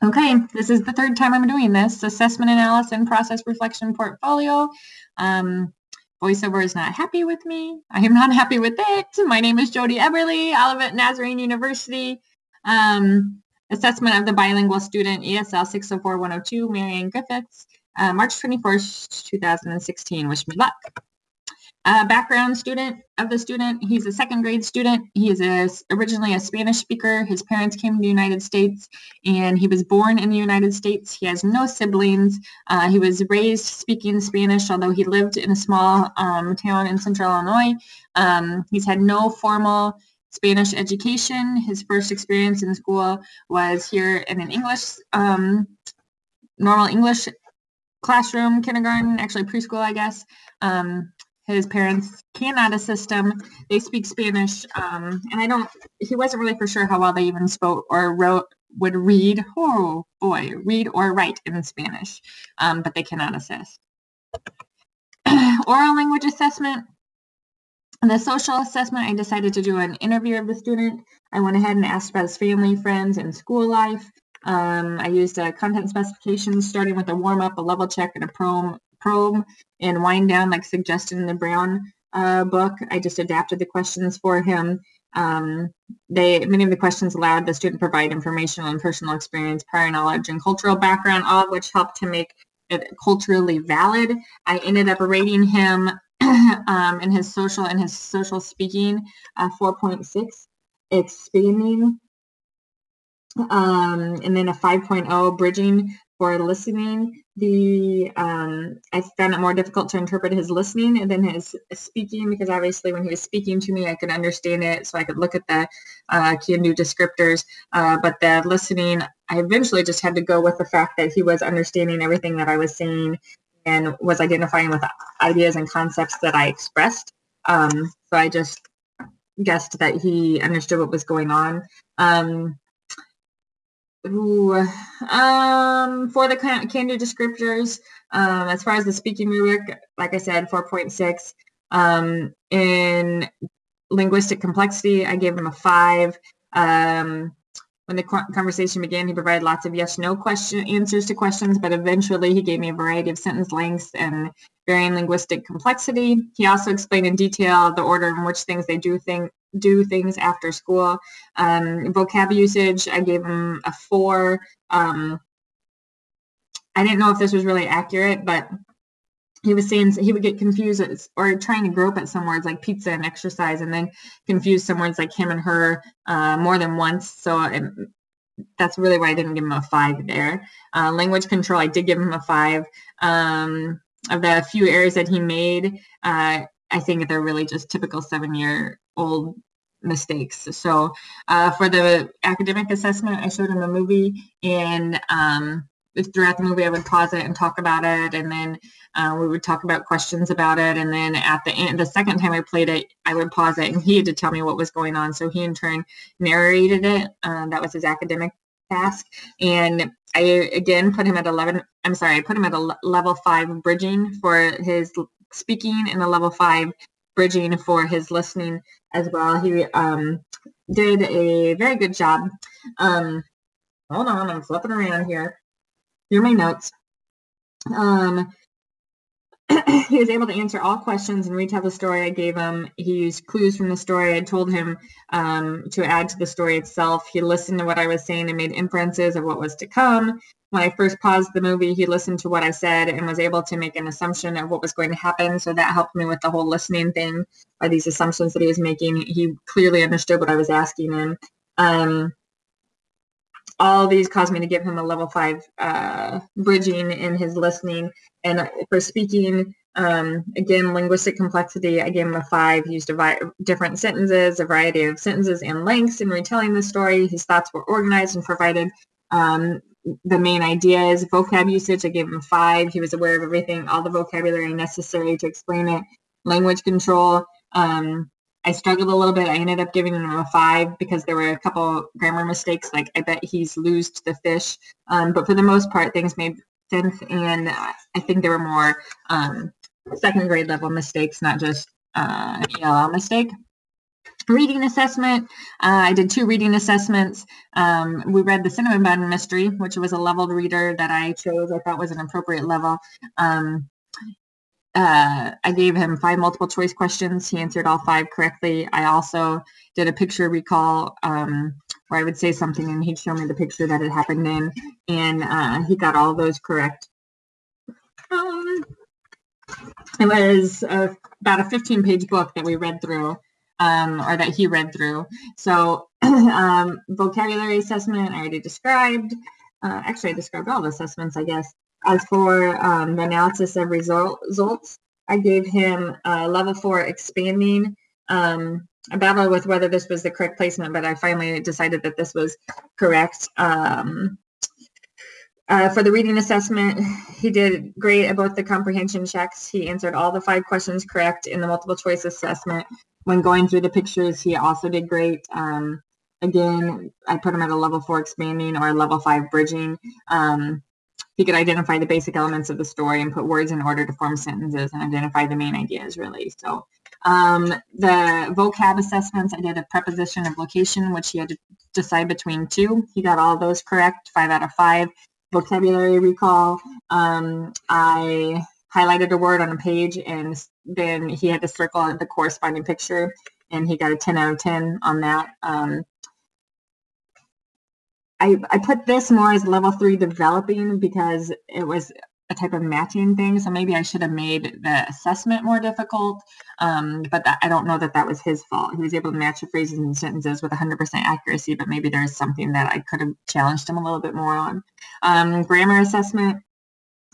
Okay, this is the third time I'm doing this. Assessment analysis and process reflection portfolio. Um, VoiceOver is not happy with me. I am not happy with it. My name is Jody Eberly, Olivet Nazarene University. Assessment of the bilingual student, ESL 604102, Marianne Griffiths, March 21st, 2016. Wish me luck. Background student of the student. He's a second grade student. He is originally a Spanish speaker. His parents came to the United States and he was born in the United States. He has no siblings. He was raised speaking Spanish, although he lived in a small town in central Illinois. He's had no formal Spanish education. His first experience in school was here in an English, normal English classroom, kindergarten, actually preschool, I guess. His parents cannot assist him. They speak Spanish, and he wasn't really for sure how well they even spoke or would read, read or write in Spanish, but they cannot assist. Oral language assessment. The social assessment, I decided to do an interview of the student. I went ahead and asked about his family, friends, and school life. I used content specifications, starting with a warm-up, a level check, and a probe, and wind down like suggested in the Brown book. I just adapted the questions for him. Many of the questions allowed the student provide information on personal experience, prior knowledge, and cultural background, all of which helped to make it culturally valid. I ended up rating him in his social speaking 4.6, expanding, and then a 5.0 bridging for listening. I found it more difficult to interpret his listening than his speaking, because obviously when he was speaking to me, I could understand it, so I could look at the can-do descriptors. But the listening, I eventually just had to go with the fact that he was understanding everything that I was saying and was identifying with ideas and concepts that I expressed. So I just guessed that he understood what was going on. For the can-do descriptors, as far as the speaking rubric, like I said, 4.6. In linguistic complexity, I gave him a 5. When the conversation began, he provided lots of yes/no answers to questions, but eventually he gave me a variety of sentence lengths and varying linguistic complexity. He also explained in detail the order in which they do things after school. Vocab usage, I gave him a 4. I didn't know if this was really accurate, but he was saying he would get confused or trying to grope at some words like pizza and exercise, and then confuse some words like him and her more than once. So that's really why I didn't give him a 5 there. Language control, I did give him a 5. Of the few errors that he made, I think they're really just typical 7-year-old mistakes. So for the academic assessment, I showed him a movie, and throughout the movie I would pause it and talk about it, and then we would talk about questions about it, and then at the end, the second time I played it, I would pause it and he had to tell me what was going on, so he in turn narrated it. That was his academic task. And I again put him at a level 5 bridging for his speaking and a level 5 bridging for his listening as well. He did a very good job. Hold on, I'm flipping around here. Here are my notes. He was able to answer all questions and retell the story I gave him. He used clues from the story. I told him to add to the story itself. He listened to what I was saying and made inferences of what was to come. When I first paused the movie, he listened to what I said and was able to make an assumption of what was going to happen. So that helped me with the whole listening thing by these assumptions that he was making. He clearly understood what I was asking him. All these caused me to give him a level 5 bridging in his listening. And for speaking, again, linguistic complexity, I gave him a 5. He used different sentences, a variety of sentences and lengths in retelling the story. His thoughts were organized and provided the main ideas. Vocab usage, I gave him a 5. He was aware of everything, all the vocabulary necessary to explain it. Language control, I struggled a little bit. I ended up giving him a 5 because there were a couple grammar mistakes, like I bet he's loosed the fish. But for the most part, things made sense, and I think there were more second grade level mistakes, not just ELL mistake. Reading assessment, I did 2 reading assessments. We read The Cinnamon Bun Mystery, which was a leveled reader that I chose. I thought was an appropriate level. I gave him 5 multiple choice questions. He answered all 5 correctly. I also did a picture recall where I would say something and he'd show me the picture that it happened in, and he got all of those correct. It was about a 15-page book that we read through, or that he read through. So vocabulary assessment, I already described. Actually, I described all the assessments, I guess. As for the analysis of results, I gave him level 4 expanding. I battled with whether this was the correct placement, but I finally decided that this was correct. For the reading assessment, he did great at both the comprehension checks. He answered all the 5 questions correct in the multiple choice assessment. When going through the pictures, he also did great. Again, I put him at a level 4 expanding or a level 5 bridging. He could identify the basic elements of the story and put words in order to form sentences and identify the main ideas, really. So the vocab assessments, I did a preposition of location, which he had to decide between 2. He got all of those correct, 5 out of 5. Vocabulary recall, I highlighted a word on a page and then he had to circle the corresponding picture, and he got a 10 out of 10 on that. I put this more as level 3 developing because it was a type of matching thing, so maybe I should have made the assessment more difficult, but I don't know that that was his fault. He was able to match the phrases and sentences with 100% accuracy, but maybe there's something that I could have challenged him a little bit more on. Grammar assessment,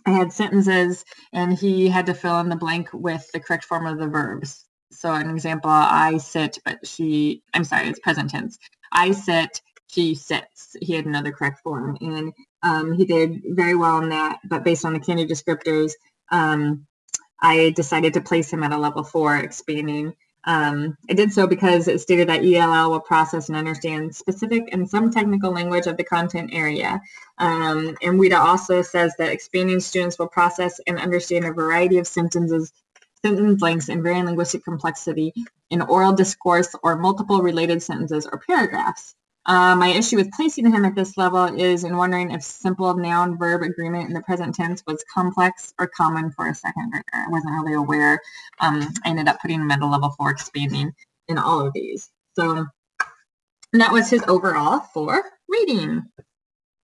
I had sentences, and he had to fill in the blank with the correct form of the verbs. So an example, I sit, but she, I'm sorry, it's present tense. I sit, she sits. He had another correct form, and he did very well on that, but based on the Candy descriptors, I decided to place him at a level 4 expanding. I did so because it stated that ELL will process and understand specific and some technical language of the content area. And WIDA also says that expanding students will process and understand a variety of sentences, sentence lengths, and varying linguistic complexity in oral discourse or multiple related sentences or paragraphs. My issue with placing him at this level is in wondering if simple noun-verb agreement in the present tense was complex or common for a second grader. I wasn't really aware. I ended up putting him at a level 4 expanding in all of these. So that was his overall for reading.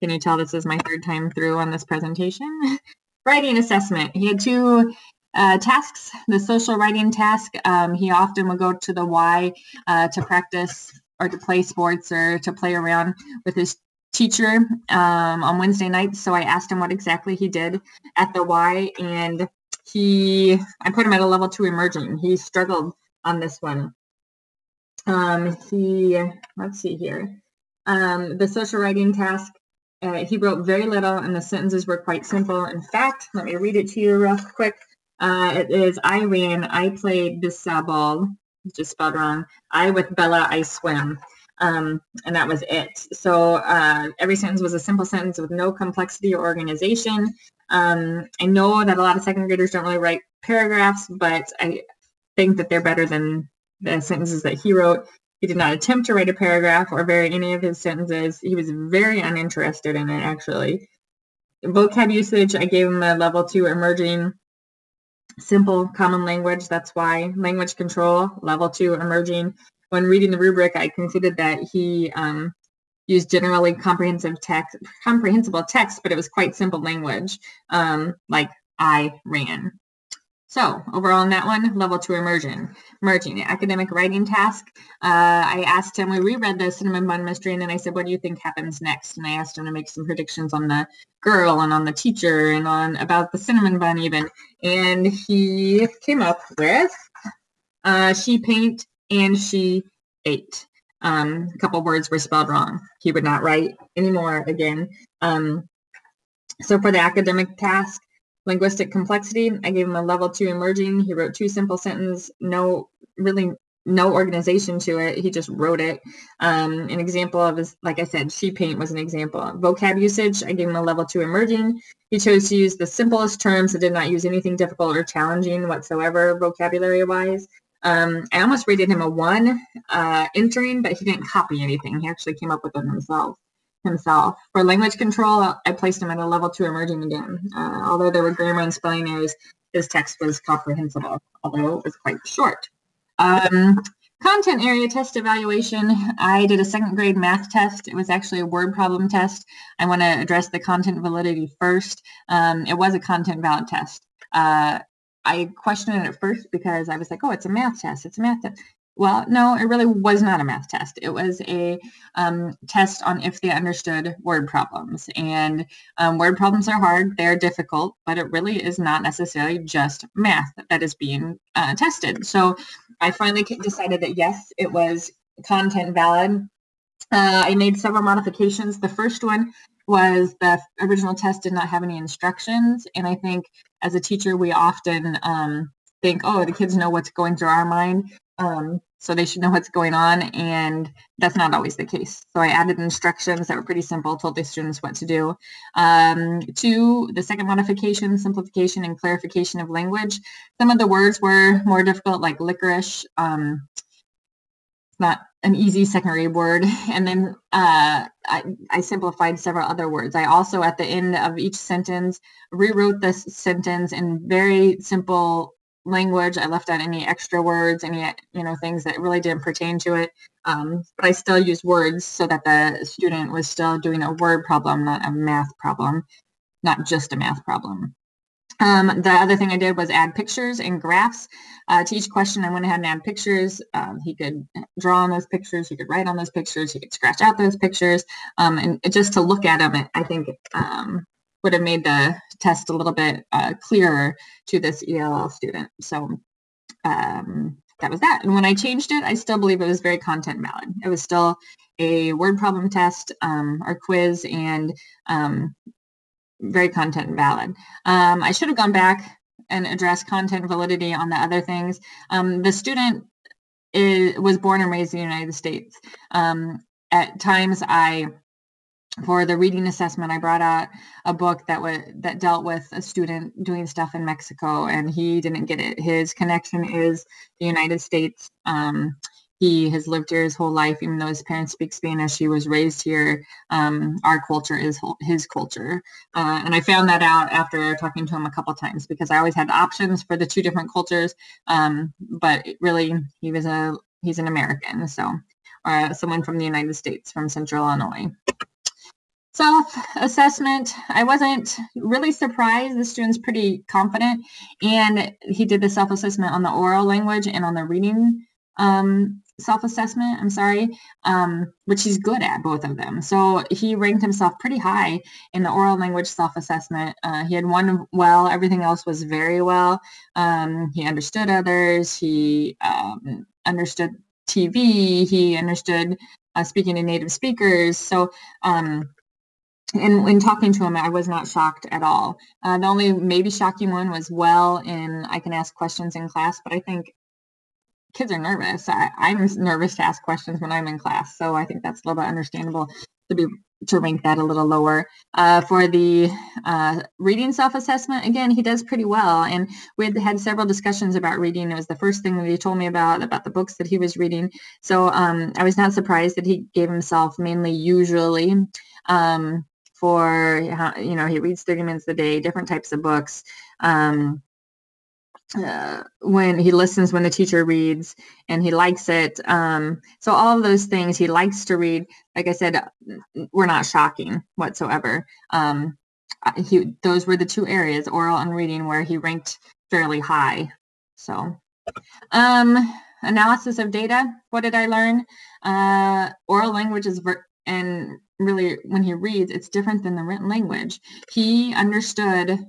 Can you tell this is my 3rd time through on this presentation? Writing assessment. He had 2 tasks. The social writing task, he often would go to the Y to practice or to play sports or to play around with his teacher on Wednesday nights. So I asked him what exactly he did at the Y, and I put him at a level 2 emerging. He struggled on this one. Let's see here. The social writing task, he wrote very little and the sentences were quite simple. In fact, let me read it to you real quick. It is, I ran, I played this ball, just spelled wrong. I with Bella, I swim. And that was it. So every sentence was a simple sentence with no complexity or organization. I know that a lot of second graders don't really write paragraphs, but I think that they're better than the sentences that he wrote. He did not attempt to write a paragraph or vary any of his sentences. He was very uninterested in it, actually. Vocab usage, I gave him a level 2 emerging. Simple common language, that's why. Language control, level 2 emerging. When reading the rubric, I concluded that he used generally comprehensible text, but it was quite simple language, like I ran. So overall on that one, level 2 emerging. Academic writing task. I asked him, we reread the Cinnamon Bun Mystery, and then I said, what do you think happens next? And I asked him to make some predictions on the girl and on the teacher and on about the cinnamon bun even. And he came up with she paint and she ate. A couple words were spelled wrong. He would not write anymore again. So for the academic task, linguistic complexity, I gave him a level 2 emerging. He wrote 2 simple sentences, no organization to it. He just wrote it. An example of his, like I said, she paint was an example. Vocab usage, I gave him a level 2 emerging. He chose to use the simplest terms that did not use anything difficult or challenging whatsoever vocabulary-wise. I almost rated him a 1 entering, but he didn't copy anything. He actually came up with them himself. For language control, I placed him at a level 2 emerging again. Although there were grammar and spelling errors, his text was comprehensible, although it was quite short. Content area test evaluation. I did a 2nd grade math test. It was actually a word problem test. I want to address the content validity first. It was a content valid test. I questioned it at first because I was like, oh, it's a math test. It's a math test. Well, no, it really was not a math test. It was a test on if they understood word problems. And word problems are hard. They're difficult, but it really is not necessarily just math that is being tested. So I finally decided that, yes, it was content valid. I made several modifications. The first one was the original test did not have any instructions. And I think as a teacher, we often think, oh, the kids know what's going through our mind, so they should know what's going on. And that's not always the case. So I added instructions that were pretty simple, told the students what to do. 2, the second modification, simplification and clarification of language. Some of the words were more difficult, like licorice. Not an easy 2nd grade word. And then I simplified several other words. I also, at the end of each sentence, rewrote this sentence in very simple language. I left out any extra words, any things that really didn't pertain to it. But I still used words so that the student was still doing a word problem, not a math problem, not just a math problem. The other thing I did was add pictures and graphs. To each question, I went ahead and add pictures. He could draw on those pictures. He could write on those pictures. He could scratch out those pictures. And just to look at them, I think would have made the test a little bit clearer to this ELL student. So that was that. And when I changed it, I still believe it was very content valid. It was still a word problem test or quiz, and very content valid. I should have gone back and addressed content validity on the other things. The student was born and raised in the United States. At times, for the reading assessment, I brought out a book that dealt with a student doing stuff in Mexico, and he didn't get it. His connection is the United States. He has lived here his whole life, even though his parents speak Spanish. He was raised here. Our culture is his culture. And I found that out after talking to him a couple times, because I always had options for the 2 different cultures. But really, he's an American, so someone from the United States, from Central Illinois. Self-assessment, I wasn't really surprised. The student's pretty confident, and he did the self-assessment on the oral language and on the reading self-assessment, which he's good at, both of them. So he ranked himself pretty high in the oral language self-assessment. He had 1 well, everything else was very well. He understood others. He understood TV. He understood speaking to native speakers. So and when talking to him, I was not shocked at all. The only maybe shocking one was I can ask questions in class, but I think kids are nervous. I'm nervous to ask questions when I'm in class, so I think that's a little bit understandable to rank that a little lower. For the reading self-assessment, again, he does pretty well, and we had several discussions about reading. It was the first thing that he told me about the books that he was reading. So I was not surprised that he gave himself mainly usually for, he reads 30 minutes a day, different types of books. When he listens when the teacher reads, and he likes it. So all of those things, he likes to read, like I said, were not shocking whatsoever. Those were the 2 areas, oral and reading, where he ranked fairly high. So analysis of data, what did I learn? Oral language is, and really when he reads, it's different than the written language. He understood.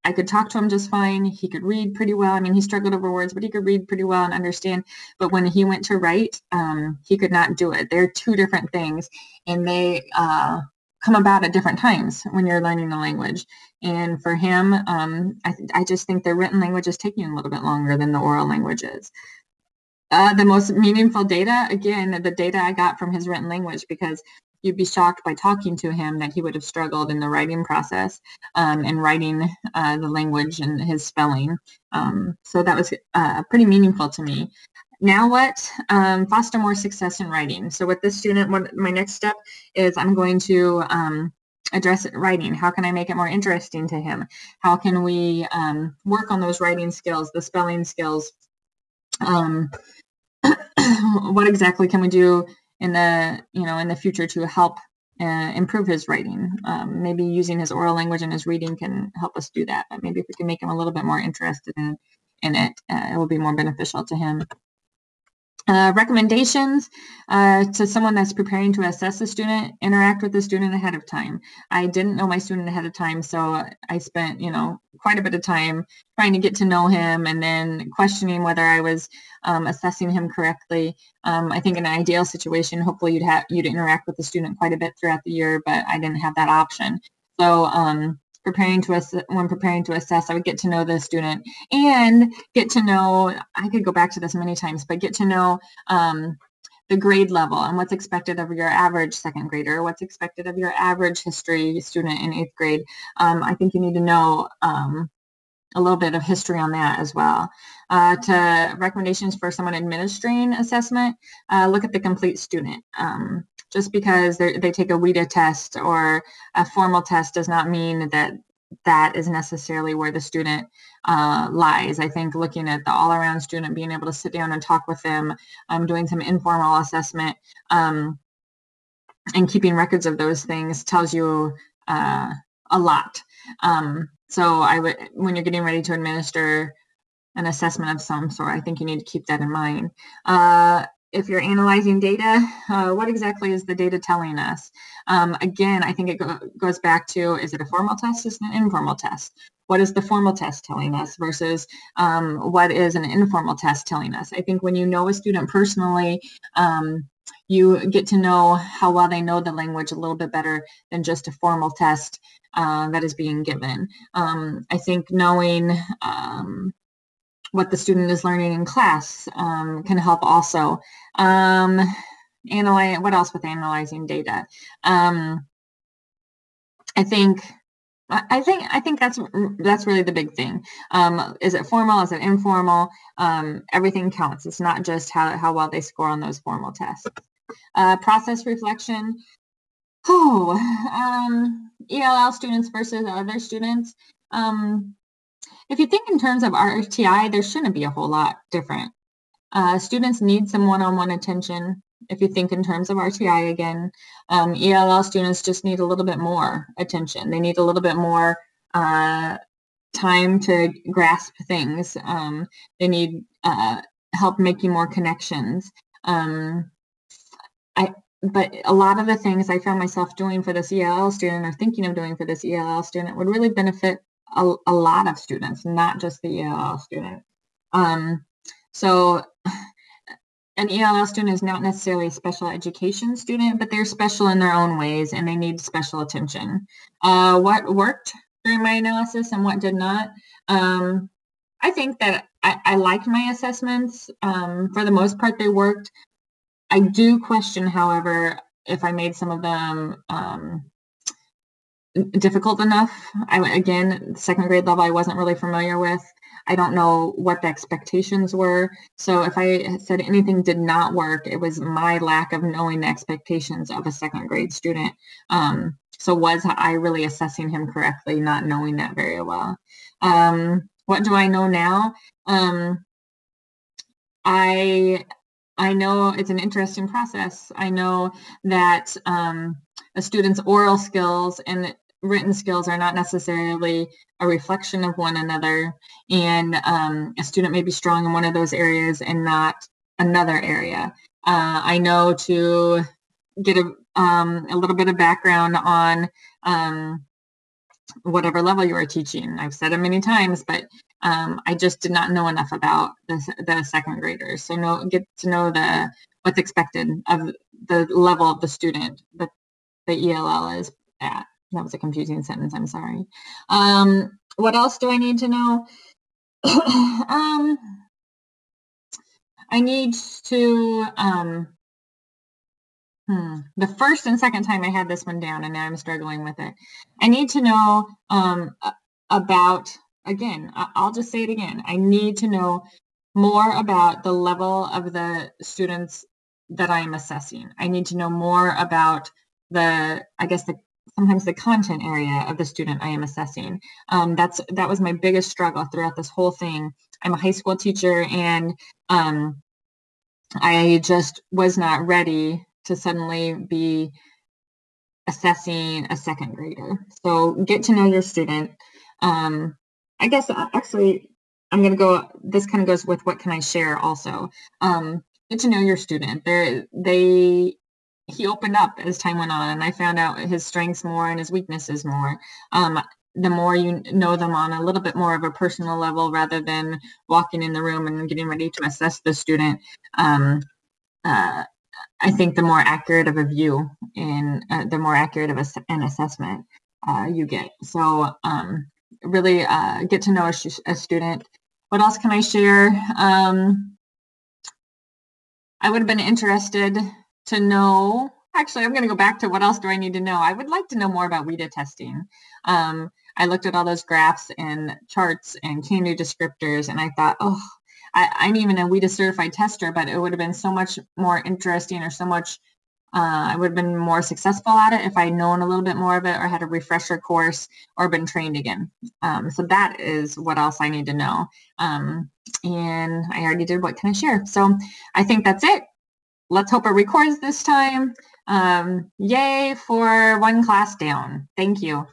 I could talk to him just fine. He could read pretty well. I mean, he struggled over words, but he could read pretty well and understand. But when he went to write, he could not do it. They're 2 different things, and they come about at different times when you're learning the language. And for him, I just think the written language is taking a little bit longer than the oral language is. The most meaningful data, again, the data I got from his written language, because you'd be shocked by talking to him that he would have struggled in the writing process and writing the language and his spelling. So that was pretty meaningful to me. Now what? Foster more success in writing. So with this student, my next step is I'm going to address writing. How can I make it more interesting to him? How can we work on those writing skills, the spelling skills? What exactly can we do in the future to help improve his writing? Maybe using his oral language and his reading can help us do that. But maybe if we can make him a little bit more interested in it, it will be more beneficial to him. Recommendations to someone that's preparing to assess a student: interact with the student ahead of time. I didn't know my student ahead of time, so I spent, quite a bit of time trying to get to know him and then questioning whether I was assessing him correctly. I think in an ideal situation, hopefully you'd interact with the student quite a bit throughout the year, but I didn't have that option. So when preparing to assess, I would get to know the student and get to know, I could go back to this many times, but get to know the grade level and what's expected of your average second grader, what's expected of your average history student in 8th grade. I think you need to know a little bit of history on that as well. To recommendations for someone administering assessment, look at the complete student. Just because they take a WIDA test or a formal test does not mean that is necessarily where the student lies. I think looking at the all-around student, being able to sit down and talk with them, doing some informal assessment, and keeping records of those things tells you a lot. So when you're getting ready to administer an assessment of some sort, I think you need to keep that in mind. If you're analyzing data, what exactly is the data telling us? Again, I think it goes back to, is it a formal test? Is it an informal test? What is the formal test telling us versus what is an informal test telling us? I think when you know a student personally, you get to know how well they know the language a little bit better than just a formal test that is being given. I think knowing what the student is learning in class can help also. What else with analyzing data? I think that's really the big thing. Is it formal? Is it informal? Everything counts. It's not just how well they score on those formal tests. Process reflection. ELL students versus other students. If you think in terms of RTI, there shouldn't be a whole lot different. Students need some one-on-one attention. If you think in terms of RTI again, ELL students just need a little bit more attention. They need a little bit more time to grasp things. They need help making more connections. But a lot of the things I found myself doing for this ELL student or thinking of doing for this ELL student would really benefit a lot of students, not just the ELL student. So an ELL student is not necessarily a special education student, but they're special in their own ways and they need special attention. What worked during my analysis and what did not? I think that I liked my assessments. For the most part, they worked. I do question, however, if I made some of them difficult enough. Again, second grade level, I wasn't really familiar with. I don't know what the expectations were. So if I said anything did not work, it was my lack of knowing the expectations of a second grade student. So was I really assessing him correctly, not knowing that very well? What do I know now? I know it's an interesting process. I know that a student's oral skills and written skills are not necessarily a reflection of one another, and a student may be strong in one of those areas and not another area. I know to get a little bit of background on whatever level you are teaching. I've said it many times, but I just did not know enough about the second graders. So get to know what's expected of the level of the student that the ELL is at. That was a confusing sentence. I'm sorry. What else do I need to know? I need to The first and second time I had this one down, and now I'm struggling with it. I need to know about, again, I'll just say it again. I need to know more about the level of the students that I am assessing. I need to know more about sometimes the content area of the student I am assessing. That was my biggest struggle throughout this whole thing. I'm a high school teacher, and I just was not ready to suddenly be assessing a second grader. So get to know your student. I guess actually I'm going to go, this kind of goes with what can I share also. Get to know your student. He opened up as time went on, and I found out his strengths more and his weaknesses more. The more you know them on a little bit more of a personal level, rather than walking in the room and getting ready to assess the student, I think the more accurate of a view and the more accurate of an assessment you get. So really get to know a student. What else can I share? I would have been interested to know, actually, I'm going to go back to what else do I need to know? I would like to know more about WIDA testing. I looked at all those graphs and charts and can-do descriptors, and I thought, oh, I'm even a WIDA certified tester, but it would have been so much more interesting, or so much, I would have been more successful at it if I'd known a little bit more of it, or had a refresher course, or been trained again. So that is what else I need to know. And I already did what can I share. So I think that's it. Let's hope it records this time. Yay for one class down. Thank you.